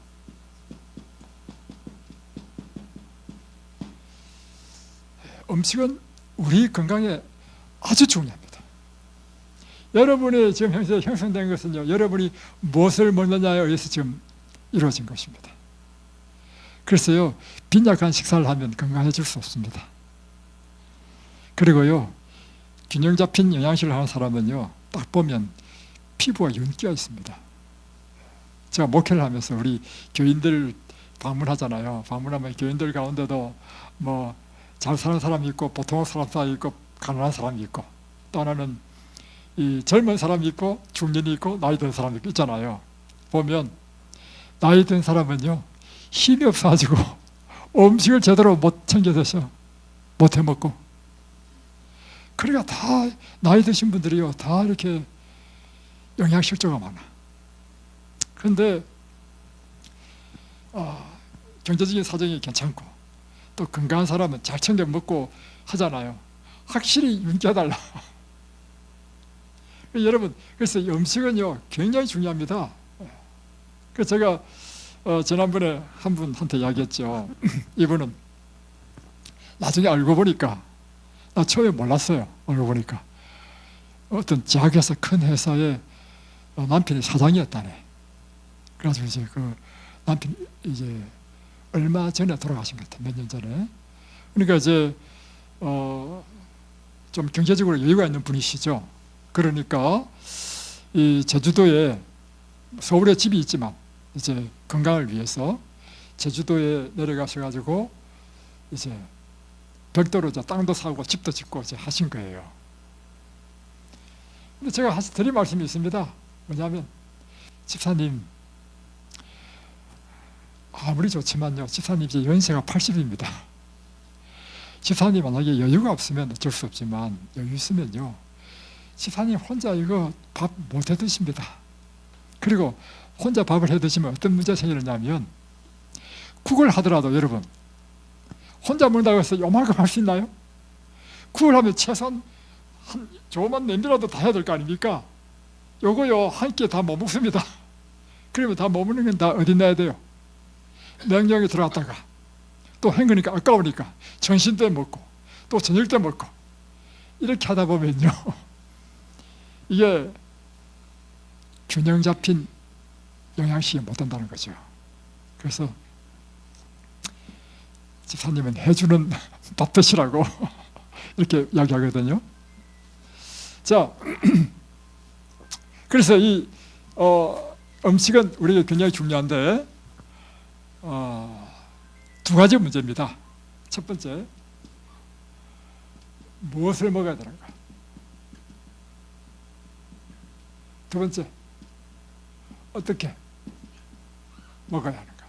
음식은 우리 건강에 아주 중요합니다. 여러분의 지금 현재 형성된 것은요, 여러분이 무엇을 먹느냐에 의해서 지금 이루어진 것입니다. 그래서요, 빈약한 식사를 하면 건강해질 수 없습니다. 그리고요, 균형 잡힌 영양식을 하는 사람은요, 딱 보면 피부가 윤기가 있습니다. 제가 목회를 하면서 우리 교인들 방문하잖아요. 방문하면 교인들 가운데도 뭐 잘 사는 사람이 있고 보통 사람이 있고 가난한 사람이 있고 또 하나는 이 젊은 사람이 있고 중년이 있고 나이 든 사람이 있잖아요. 보면 나이 든 사람은요 힘이 없어가지고 음식을 제대로 못 챙겨 드셔, 못 해 먹고. 그러니까 다 나이 드신 분들이요 다 이렇게 영양실조가 많아. 그런데 경제적인 사정이 괜찮고 또 건강한 사람은 잘 챙겨 먹고 하잖아요. 확실히 윤기가 달라. 여러분, 그래서 음식은요 굉장히 중요합니다. 그래서 제가 지난번에 한 분한테 이야기했죠. 이분은 나중에 알고 보니까, 나 처음에 몰랐어요. 알고 보니까 어떤 제약회사, 큰 회사의 남편이 사장이었다네. 그래가지고 이제 그 남편이 이제 얼마 전에 돌아가신 것 같아요. 몇 년 전에. 그러니까 이제 좀 경제적으로 여유가 있는 분이시죠. 그러니까 이 제주도에, 서울에 집이 있지만 이제 건강을 위해서 제주도에 내려가셔가지고 이제 벽돌로 이제 땅도 사고 집도 짓고 이제 하신 거예요. 근데 제가 드릴 말씀이 있습니다. 뭐냐면, 집사님, 아무리 좋지만요, 집사님 이제 연세가 80입니다. 집사님 만약에 여유가 없으면 어쩔 수 없지만 여유 있으면요, 집사님 혼자 이거 밥 못 해 드십니다. 그리고 혼자 밥을 해 드시면 어떤 문제가 생기느냐면, 국을 하더라도 여러분, 혼자 먹는다고 해서 요만큼 할 수 있나요? 국을 하면 최소한 한 조그만 냄비라도 다 해야 될 거 아닙니까? 요거요 한 끼 다 못 먹습니다. 그러면 다 못 먹는 건 다 어디 놔야 돼요? 냉장고에 들어갔다가 또 헹구니까 아까우니까 점심 때 먹고 또 저녁 때 먹고 이렇게 하다 보면요 이게 균형 잡힌 영양식이 못 된다는 거죠. 그래서 집사님은 해주는 밥 드시라고 이렇게 이야기하거든요. 자, 그래서 이 음식은 우리에게 굉장히 중요한데 두 가지 문제입니다. 첫 번째, 무엇을 먹어야 되는가? 두 번째, 어떻게 먹어야 하는가?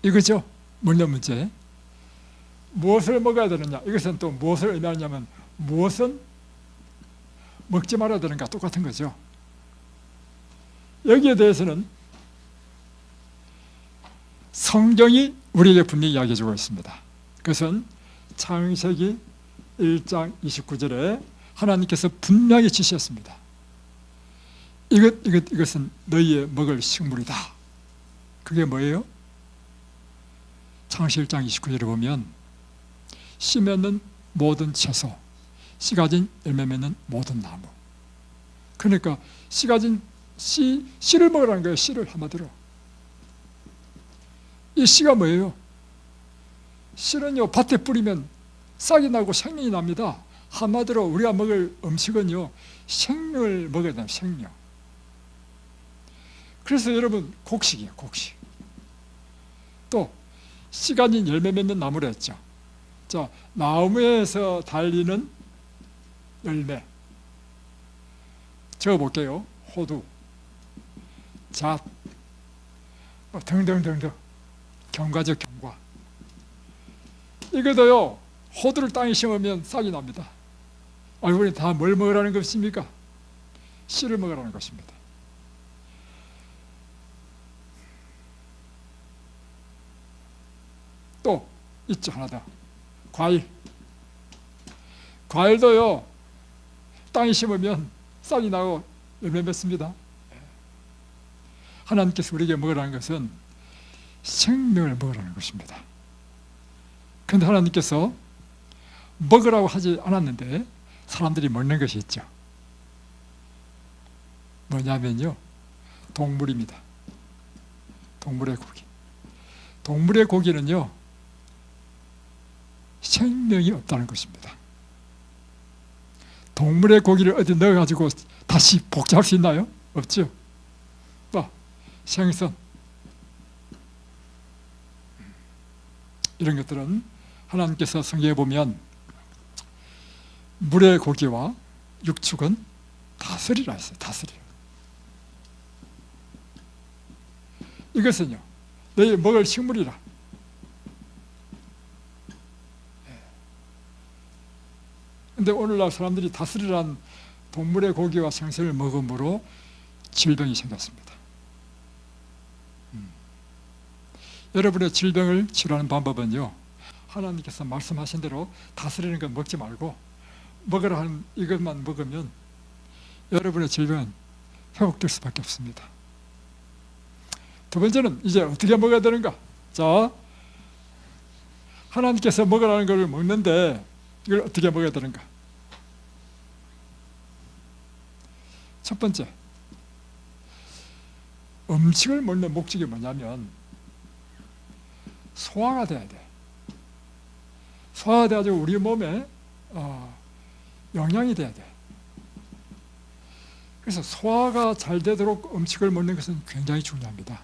이거죠. 먹는 문제. 무엇을 먹어야 되느냐? 이것은 또 무엇을 의미하냐면, 무엇은 먹지 말아야 되는가? 똑같은 거죠. 여기에 대해서는 성경이 우리에게 분명히 이야기해 주고 있습니다. 그것은 창세기 1장 29절에 하나님께서 분명히 지시했습니다. 이것은 너희의 먹을 식물이다. 그게 뭐예요? 창세기 1장 29절에 보면 씨 맺는 모든 채소, 씨 가진 열매 맺는 모든 나무. 그러니까 씨 가진 씨를 먹으라는 거예요. 씨를 한마디로. 이 씨가 뭐예요? 씨는요, 밭에 뿌리면 싹이 나고 생명이 납니다. 한마디로 우리가 먹을 음식은요, 생명을 먹어야 돼요. 생명. 그래서 여러분, 곡식이에요. 곡식. 또 씨 가진 열매 맺는 나무라 했죠. 자, 나무에서 달리는 열매 적어볼게요. 호두, 잣, 등등등등. 경과죠, 경과. 이것도요, 호두를 땅에 심으면 싹이 납니다. 우리 다 뭘 먹으라는 것입니까? 씨를 먹으라는 것입니다. 또 있죠, 하나 더. 과일. 과일도요, 땅에 심으면 싹이 나고 열매 맺습니다. 하나님께서 우리에게 먹으라는 것은 생명을 먹으라는 것입니다. 그런데 하나님께서 먹으라고 하지 않았는데 사람들이 먹는 것이 있죠. 뭐냐면요, 동물입니다. 동물의 고기. 동물의 고기는요, 생명이 없다는 것입니다. 동물의 고기를 어디 넣어가지고 다시 복제할 수 있나요? 없죠. 생선, 이런 것들은 하나님께서 성경에 보면 물의 고기와 육축은 다스리라 했어요. 다스리라. 이것은요, 너희 먹을 식물이라. 그런데 오늘날 사람들이 다스리란 동물의 고기와 생선을 먹음으로 질병이 생겼습니다. 여러분의 질병을 치료하는 방법은요, 하나님께서 말씀하신 대로 다스리는 건 먹지 말고 먹으라 하는 이것만 먹으면 여러분의 질병은 회복될 수밖에 없습니다. 두 번째는 이제 어떻게 먹어야 되는가? 자, 하나님께서 먹으라는 걸 먹는데 이걸 어떻게 먹어야 되는가? 첫 번째, 음식을 먹는 목적이 뭐냐면 소화가 돼야 돼. 소화가 돼가지고 우리 몸에 영양이 돼야 돼. 그래서 소화가 잘 되도록 음식을 먹는 것은 굉장히 중요합니다.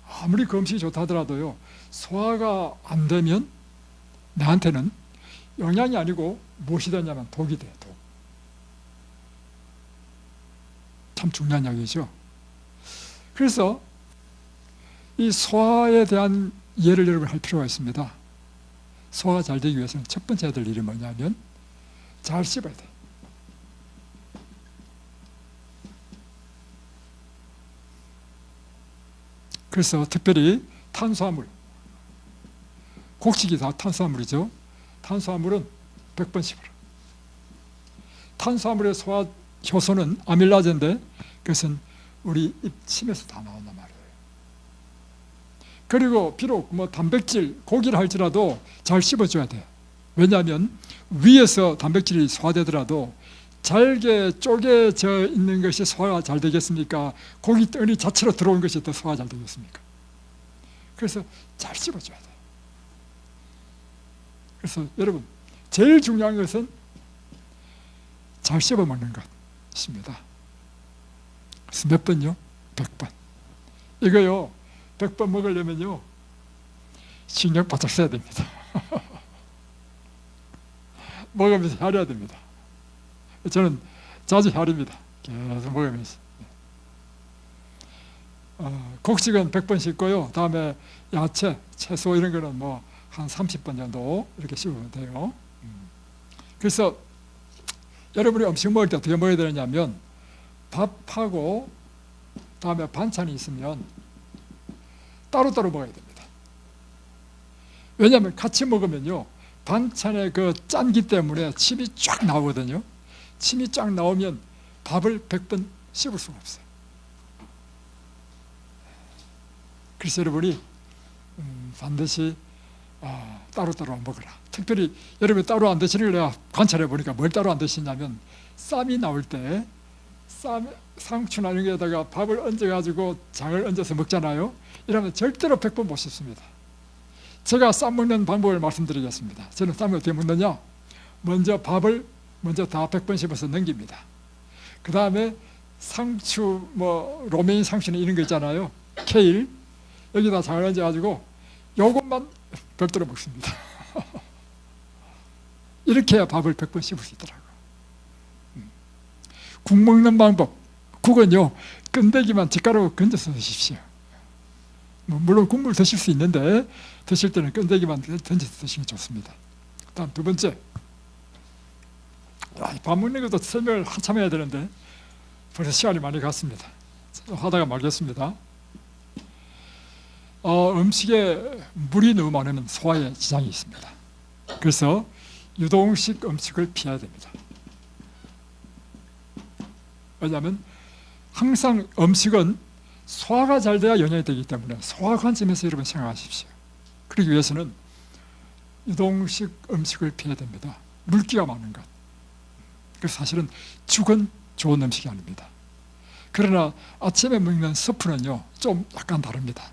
아무리 그 음식이 좋다 하더라도요, 소화가 안 되면 나한테는 영양이 아니고 무엇이 되냐면 독이 돼. 독. 참 중요한 이야기죠. 그래서 이 소화에 대한 이해를 여러분 할 필요가 있습니다. 소화가 잘 되기 위해서는 첫 번째 해야 될 일이 뭐냐면 잘 씹어야 돼. 그래서 특별히 탄수화물, 곡식이 다 탄수화물이죠. 탄수화물은 100번 씹어라. 탄수화물의 소화 효소는 아밀라제인데 그것은 우리 입침에서 다 나온단 말이에요. 그리고 비록 단백질, 고기를 할지라도 잘 씹어줘야 돼. 왜냐하면 위에서 단백질이 소화되더라도 잘게 쪼개져 있는 것이 소화가 잘 되겠습니까? 고기 덩어리 자체로 들어온 것이 더 소화가 잘 되겠습니까? 그래서 잘 씹어줘야 돼. 그래서 여러분, 제일 중요한 것은 잘 씹어 먹는 것입니다. 그래서 몇 번요? 100번. 이거요, 100번 먹으려면요, 신경 바짝 써야 됩니다. 먹으면서 하려야 됩니다. 저는 자주 하립니다. 계속 먹으면서. 곡식은 100번 씹고요. 다음에 야채, 채소 이런 거는 한 30번 정도 이렇게 씹으면 돼요. 그래서 여러분이 음식 먹을 때 어떻게 먹어야 되느냐면 밥하고 다음에 반찬이 있으면 따로따로 먹어야 됩니다. 왜냐하면 같이 먹으면요, 반찬의 그 짠기 때문에 침이 쫙 나오거든요. 침이 쫙 나오면 밥을 100번 씹을 수가 없어요. 그래서 여러분이 반드시 따로따로 먹어라. 특별히 여러분이 따로 안 드시는 걸 내가 관찰해 보니까 뭘 따로 안 드시냐면 쌈이 나올 때 상추나 이런 게다가 밥을 얹어가지고 장을 얹어서 먹잖아요. 이러면 절대로 100번 못 씹습니다. 제가 쌈 먹는 방법을 말씀드리겠습니다. 저는 쌈을 어떻게 먹느냐, 먼저 밥을 다 100번 씹어서 넘깁니다. 그 다음에 상추, 로메인 상추는 이런 거 있잖아요. 케일, 여기다 장을 얹어가지고 요것만 별도로 먹습니다. 이렇게 해야 밥을 100번 씹을 수 있더라고요. 국 먹는 방법, 국은요 건더기만 젓가락으로 건져서 드십시오. 물론 국물 드실 수 있는데 드실 때는 건더기만 던져서 드시면 좋습니다. 다음 두 번째, 밥 먹는 것도 설명을 한참 해야 되는데 벌써 시간이 많이 갔습니다. 하다가 말겠습니다. 음식에 물이 너무 많으면 소화에 지장이 있습니다. 그래서 유동식 음식을 피해야 됩니다. 왜냐하면 항상 음식은 소화가 잘 돼야 영양이 되기 때문에 소화 관점에서 여러분 생각하십시오. 그러기 위해서는 유동식 음식을 피해야 됩니다. 물기가 많은 것. 그래서 사실은 죽은 좋은 음식이 아닙니다. 그러나 아침에 먹는 스프는요 좀 약간 다릅니다.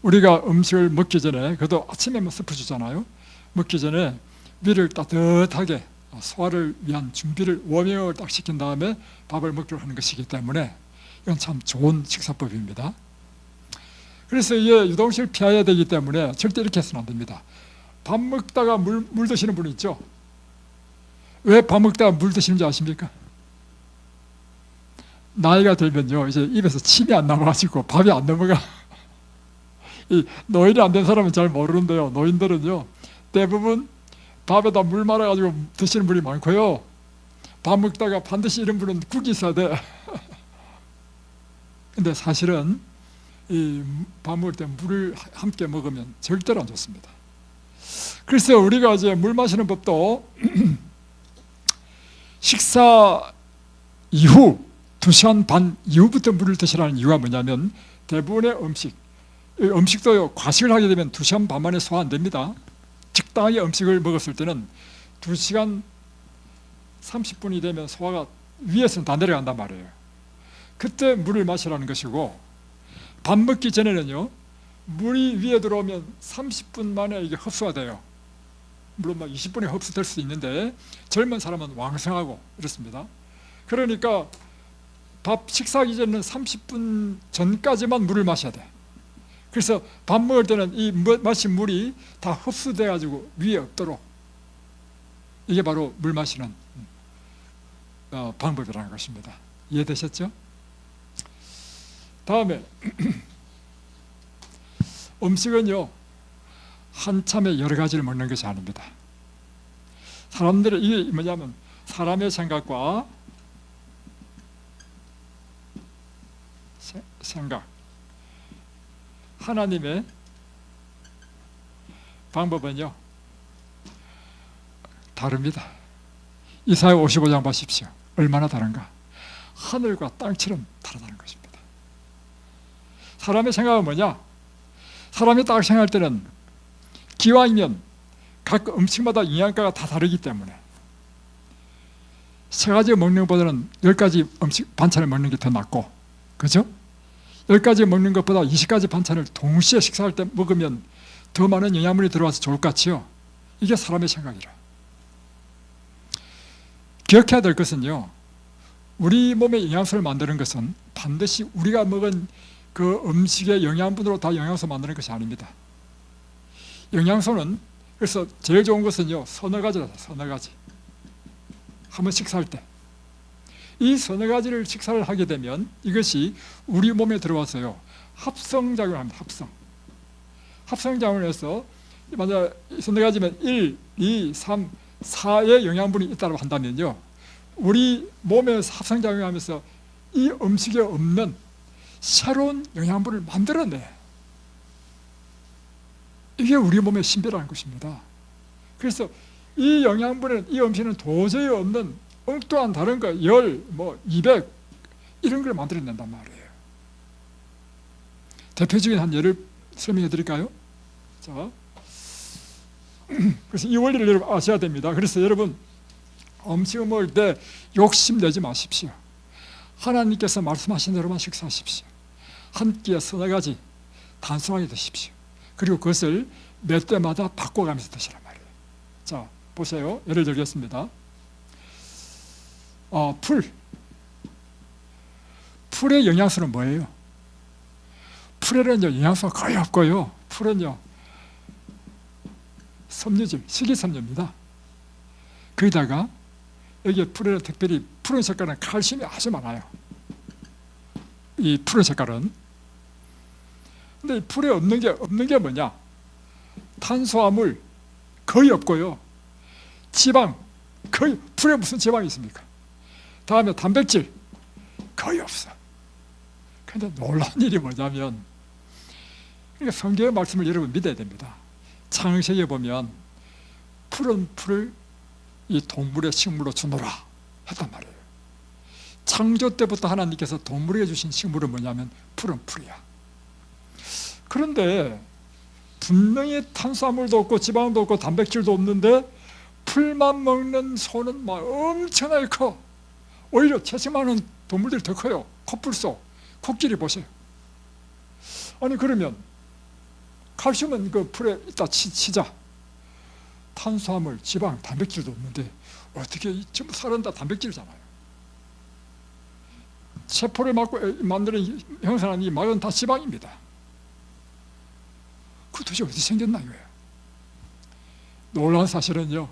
우리가 음식을 먹기 전에, 그래도 아침에 스프 주잖아요. 먹기 전에 위를 따뜻하게 소화를 위한 준비를, 워밍업을 딱 시킨 다음에 밥을 먹기로 하는 것이기 때문에 이건 참 좋은 식사법입니다. 그래서 이게 유동식을 피해야 되기 때문에 절대 이렇게 해서는 안 됩니다. 밥 먹다가 물 드시는 분 있죠? 왜 밥 먹다가 물 드시는지 아십니까? 나이가 들면요 이제 입에서 침이 안 나와가지고 밥이 안 넘어가. 이 노인이 안 된 사람은 잘 모르는데요, 노인들은요 대부분 밥에다 물 말아가지고 드시는 분이 많고요, 밥 먹다가 반드시 이런 분은 국이 있어야 돼. 근데 사실은 이 밥 먹을 때 물을 함께 먹으면 절대로 안 좋습니다. 그래서 우리가 이제 물 마시는 법도 식사 이후 2시간 반 이후부터 물을 드시라는 이유가 뭐냐면, 대부분의 음식도 과식을 하게 되면 2시간 반 만에 소화 안 됩니다. 적당하게 음식을 먹었을 때는 2시간 30분이 되면 소화가 위에서는 다 내려간단 말이에요. 그때 물을 마시라는 것이고, 밥 먹기 전에는요 물이 위에 들어오면 30분 만에 이게 흡수가 돼요. 물론 20분에 흡수될 수 있는데 젊은 사람은 왕성하고 이렇습니다. 그러니까 식사하기 전에는 30분 전까지만 물을 마셔야 돼. 그래서 밥 먹을 때는 이 마신 물이 다 흡수돼 가지고 위에 없도록, 이게 바로 물 마시는 방법이라는 것입니다. 이해되셨죠? 다음에 음식은요 한참에 여러 가지를 먹는 것이 아닙니다. 사람들의, 이게 뭐냐면 사람의 생각, 하나님의 방법은요 다릅니다. 이사야 55장 보십시오. 얼마나 다른가. 하늘과 땅처럼 다르다는 것입니다. 사람의 생각은 뭐냐? 사람이 딱 생각할 때는 기왕이면 각 음식마다 영양가가 다 다르기 때문에 3가지 먹는 것보다는 10가지 음식 반찬을 먹는 게 더 낫고, 그죠? 10가지 먹는 것보다 20가지 반찬을 동시에 식사할 때 먹으면 더 많은 영양분이 들어와서 좋을 것 같지요? 이게 사람의 생각이라. 기억해야 될 것은요, 우리 몸에 영양소를 만드는 것은 반드시 우리가 먹은 그 음식의 영양분으로 다 영양소 만드는 것이 아닙니다. 영양소는, 그래서 제일 좋은 것은요 서너 가지다. 서너 가지. 한번 식사할 때 이 서너 가지를 식사를 하게 되면 이것이 우리 몸에 들어와서요 합성작용을 합니다. 합성작용을 해서 만약 서너 가지면 1, 2, 3, 4의 영양분이 있다고 한다면요, 우리 몸에서 합성작용하면서 이 음식에 없는 새로운 영양분을 만들어내. 이게 우리 몸의 신비라는 것입니다. 그래서 이 영양분은, 이 음식은 도저히 없는 엉뚱한 다른 거, 200 이런 걸 만들어낸단 말이에요. 대표적인 한 예를 설명해 드릴까요? 자, 그래서 이 원리를 여러분 아셔야 됩니다. 그래서 여러분 음식을 먹을 때 욕심내지 마십시오. 하나님께서 말씀하신 대로만 식사하십시오. 한 끼에 서너 가지 단순하게 드십시오. 그리고 그것을 몇 때마다 바꿔가면서 드시란 말이에요. 자, 보세요. 예를 들겠습니다. 풀의 영양소는 뭐예요? 풀에는 영양소가 거의 없고요. 풀은요, 섬유질, 식이섬유입니다. 거기다가 여기에 풀에는 특별히 푸른 색깔은 칼슘이 아주 많아요. 이 푸른 색깔은. 근데 이 풀에 없는 게 뭐냐? 탄수화물 거의 없고요. 지방 거의, 풀에 무슨 지방이 있습니까? 다음에 단백질 거의 없어. 그런데 놀라운 일이 뭐냐면, 그러니까 성경의 말씀을 여러분 믿어야 됩니다. 창세기에 보면 푸른 풀을 이 동물의 식물로 주노라 했단 말이에요. 창조 때부터 하나님께서 동물에게 주신 식물은 뭐냐면 푸른 풀이야. 그런데 분명히 탄수화물도 없고 지방도 없고 단백질도 없는데 풀만 먹는 소는 막 엄청나게 커. 오히려 채식만 하는 동물들이 더 커요. 코뿔소, 코끼리 보세요. 아니 그러면 칼슘은 그 풀에 있다 치자. 탄수화물, 지방, 단백질도 없는데 어떻게 전부 살은 다 단백질이잖아요. 세포를 만드는 형성하는 이 막은 다 지방입니다. 그 도대체 어디서 생겼나 이거예요. 놀라운 사실은요,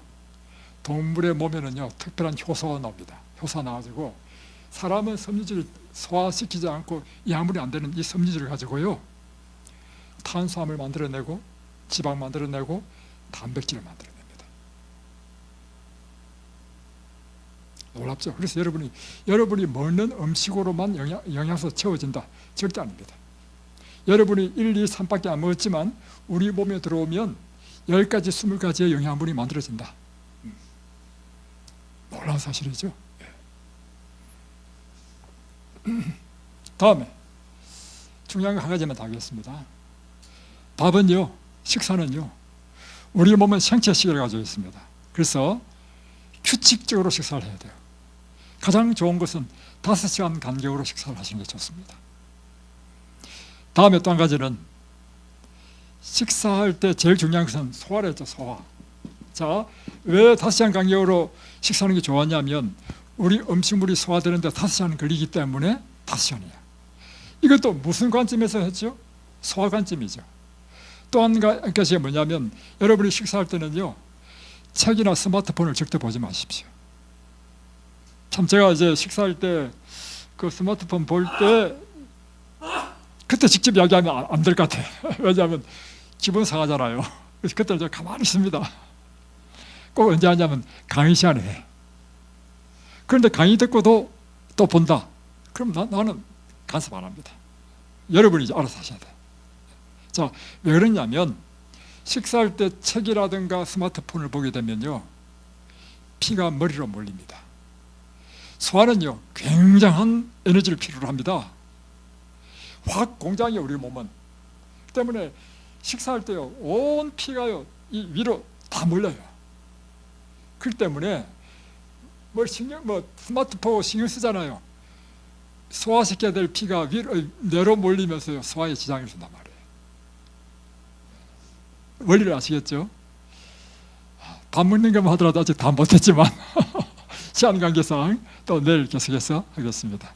동물의 몸에는요 특별한 효소가 나옵니다. 효소가 나와가지고 사람은 섬유질을 소화시키지 않고 양분이 안 되는 이 섬유질을 가지고요 탄수화물 만들어내고 지방 만들어내고 단백질을 만들어냅니다. 놀랍죠? 그래서 여러분이 먹는 음식으로만 영양소 채워진다? 절대 아닙니다. 여러분이 1, 2, 3밖에 안 먹었지만 우리 몸에 들어오면 10가지, 20가지의 영양분이 만들어진다. 놀라운 사실이죠. 다음에 중요한 거 한 가지만 더 하겠습니다. 밥은요, 식사는요, 우리 몸은 생체 시계를 가지고 있습니다. 그래서 규칙적으로 식사를 해야 돼요. 가장 좋은 것은 5시간 간격으로 식사를 하시는 게 좋습니다. 다음에 또 한 가지는 식사할 때 제일 중요한 것은 소화랬죠, 소화. 자, 왜 5시간 간격으로 식사하는 게 좋았냐면 우리 음식물이 소화되는데 5시간 걸리기 때문에 5시간이에요. 이것도 무슨 관점에서 했죠? 소화 관점이죠. 또 한 가지가 뭐냐면 여러분이 식사할 때는요 책이나 스마트폰을 절대 보지 마십시오. 참 제가 이제 식사할 때 그 스마트폰 볼 때 그때 직접 이야기하면 안 될 것 같아요. 왜냐하면 기분 상하잖아요. 그래서 그때 제가 가만히 있습니다. 꼭 언제 하냐면 강의 시간에 해. 그런데 강의 듣고도 또 본다. 그럼 나는 간섭 안 합니다. 여러분이 이제 알아서 하셔야 돼요. 자, 왜 그러냐면 식사할 때 책이라든가 스마트폰을 보게 되면요 피가 머리로 몰립니다. 소화는요 굉장한 에너지를 필요로 합니다. 화학 공장이에요 우리 몸은. 그 때문에 식사할 때요 온 피가요 이 위로 다 몰려요. 그렇기 때문에 스마트폰 신경 쓰잖아요. 소화시켜야 될 피가 위로 내로 몰리면서요 소화에 지장을 준단 말이에요. 원리를 아시겠죠? 밥 먹는 것만 하더라도 아직 다 못했지만 시간 관계상 또 내일 계속해서 하겠습니다.